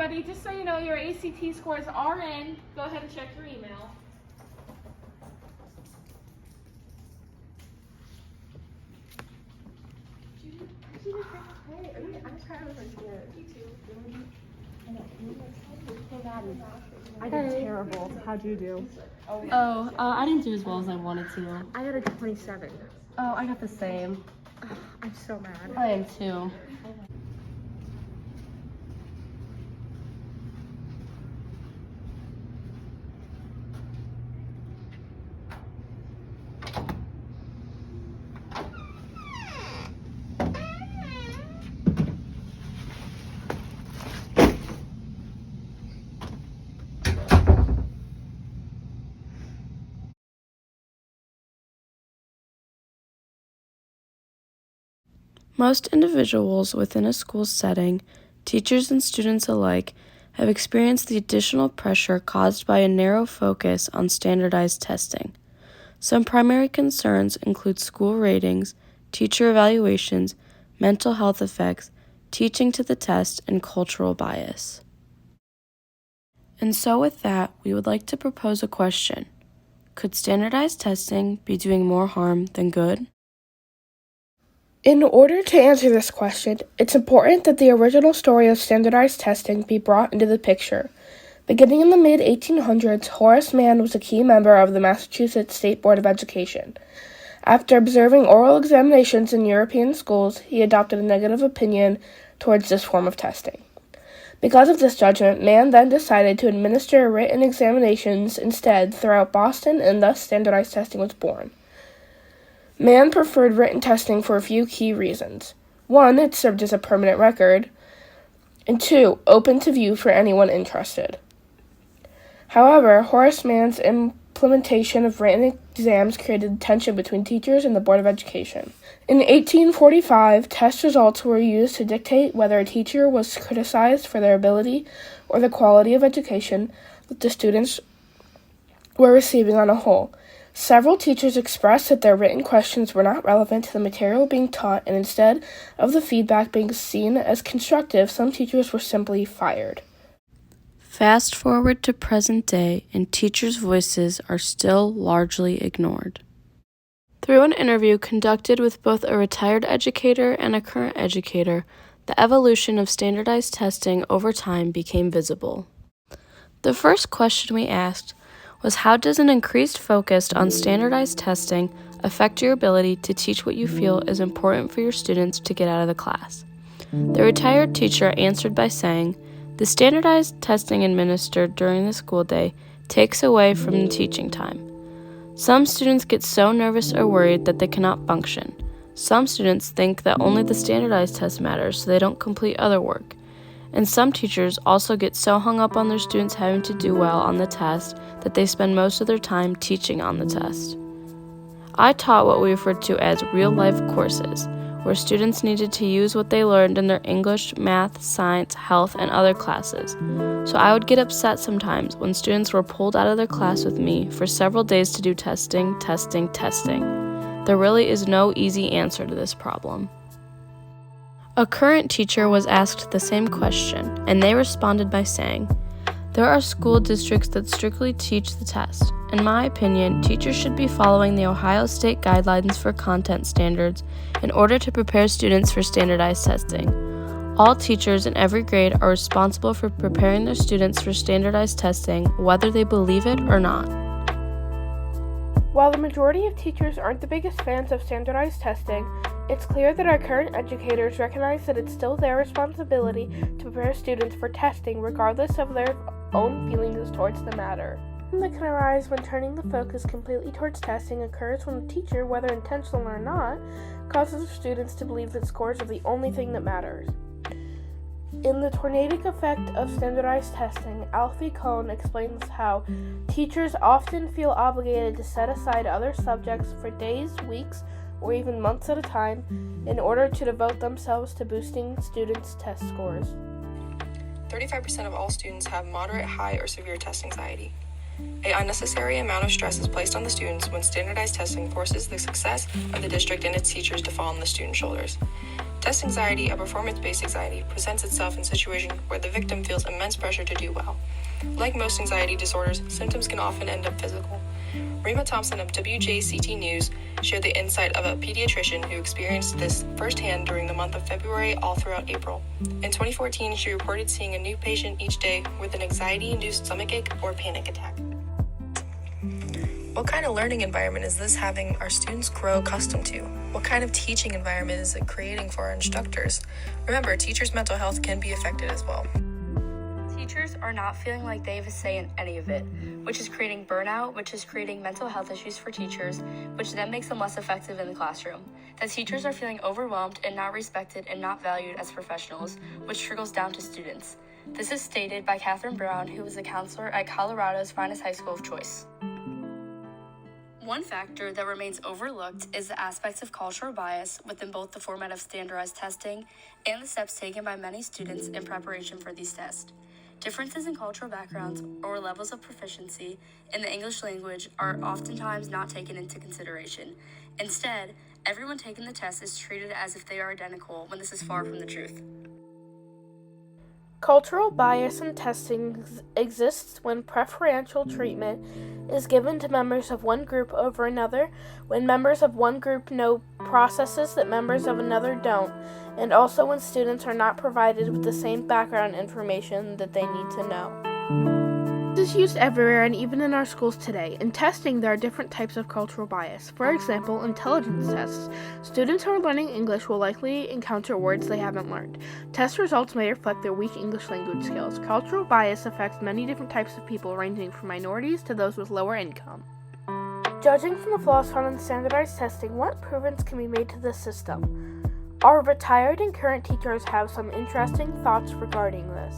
everybody. Just so you know, your ACT scores are in. Go ahead and check your email. I did terrible. How'd you do? I didn't do as well as I wanted to. I got a 27. Oh, I got the same. I'm so mad. I am too. Most individuals within a school setting, teachers and students alike, have experienced the additional pressure caused by a narrow focus on standardized testing. Some primary concerns include school ratings, teacher evaluations, mental health effects, teaching to the test, and cultural bias. And so with that, we would like to propose a question. Could standardized testing be doing more harm than good? In order to answer this question, it's important that the original story of standardized testing be brought into the picture. Beginning in the mid-1800s, Horace Mann was a key member of the Massachusetts State Board of Education. After observing oral examinations in European schools, he adopted a negative opinion towards this form of testing. Because of this judgment, Mann then decided to administer written examinations instead throughout Boston, and thus standardized testing was born. Mann preferred written testing for a few key reasons. 1, it served as a permanent record, and 2, open to view for anyone interested. However, Horace Mann's implementation of written exams created tension between teachers and the Board of Education. In 1845, test results were used to dictate whether a teacher was criticized for their ability or the quality of education that the students were receiving on a whole. Several teachers expressed that their written questions were not relevant to the material being taught, and instead of the feedback being seen as constructive, some teachers were simply fired. Fast forward to present day, and teachers' voices are still largely ignored. Through an interview conducted with both a retired educator and a current educator, the evolution of standardized testing over time became visible. The first question we asked was, how does an increased focus on standardized testing affect your ability to teach what you feel is important for your students to get out of the class? The retired teacher answered by saying, the standardized testing administered during the school day takes away from the teaching time. Some students get so nervous or worried that they cannot function. Some students think that only the standardized test matters, so they don't complete other work. And some teachers also get so hung up on their students having to do well on the test that they spend most of their time teaching on the test. I taught what we referred to as real-life courses, where students needed to use what they learned in their English, math, science, health, and other classes. So I would get upset sometimes when students were pulled out of their class with me for several days to do testing. There really is no easy answer to this problem. A current teacher was asked the same question, and they responded by saying, there are school districts that strictly teach the test. In my opinion, teachers should be following the Ohio State Guidelines for Content Standards in order to prepare students for standardized testing. All teachers in every grade are responsible for preparing their students for standardized testing, whether they believe it or not. While the majority of teachers aren't the biggest fans of standardized testing, it's clear that our current educators recognize that it's still their responsibility to prepare students for testing regardless of their own feelings towards the matter. That can arise when turning the focus completely towards testing occurs when a teacher, whether intentional or not, causes students to believe that scores are the only thing that matters. In The Tornadic Effect of Standardized Testing, Alfie Kohn explains how teachers often feel obligated to set aside other subjects for days, weeks, or even months at a time in order to devote themselves to boosting students' test scores. 35% of all students have moderate, high, or severe test anxiety. An unnecessary amount of stress is placed on the students when standardized testing forces the success of the district and its teachers to fall on the students' shoulders. Test anxiety, a performance-based anxiety, presents itself in situations where the victim feels immense pressure to do well. Like most anxiety disorders, symptoms can often end up physical. Rima Thompson of WJCT News shared the insight of a pediatrician who experienced this firsthand during the month of February all throughout April. In 2014, she reported seeing a new patient each day with an anxiety-induced stomachache or panic attack. What kind of learning environment is this having our students grow accustomed to? What kind of teaching environment is it creating for our instructors? Remember, teachers' mental health can be affected as well. Teachers are not feeling like they have a say in any of it, which is creating burnout, which is creating mental health issues for teachers, which then makes them less effective in the classroom. That teachers are feeling overwhelmed and not respected and not valued as professionals, which trickles down to students. This is stated by Catherine Brown, who was a counselor at Colorado's finest high school of choice. One factor that remains overlooked is the aspects of cultural bias within both the format of standardized testing and the steps taken by many students in preparation for these tests. Differences in cultural backgrounds or levels of proficiency in the English language are oftentimes not taken into consideration. Instead, everyone taking the test is treated as if they are identical when this is far from the truth. Cultural bias in testing exists when preferential treatment is given to members of one group over another, when members of one group know processes that members of another don't, and also when students are not provided with the same background information that they need to know. This is used everywhere and even in our schools today. In testing, there are different types of cultural bias. For example, intelligence tests. Students who are learning English will likely encounter words they haven't learned. Test results may reflect their weak English language skills. Cultural bias affects many different types of people, ranging from minorities to those with lower income. Judging from the flaws found in standardized testing, what improvements can be made to this system? Our retired and current teachers have some interesting thoughts regarding this.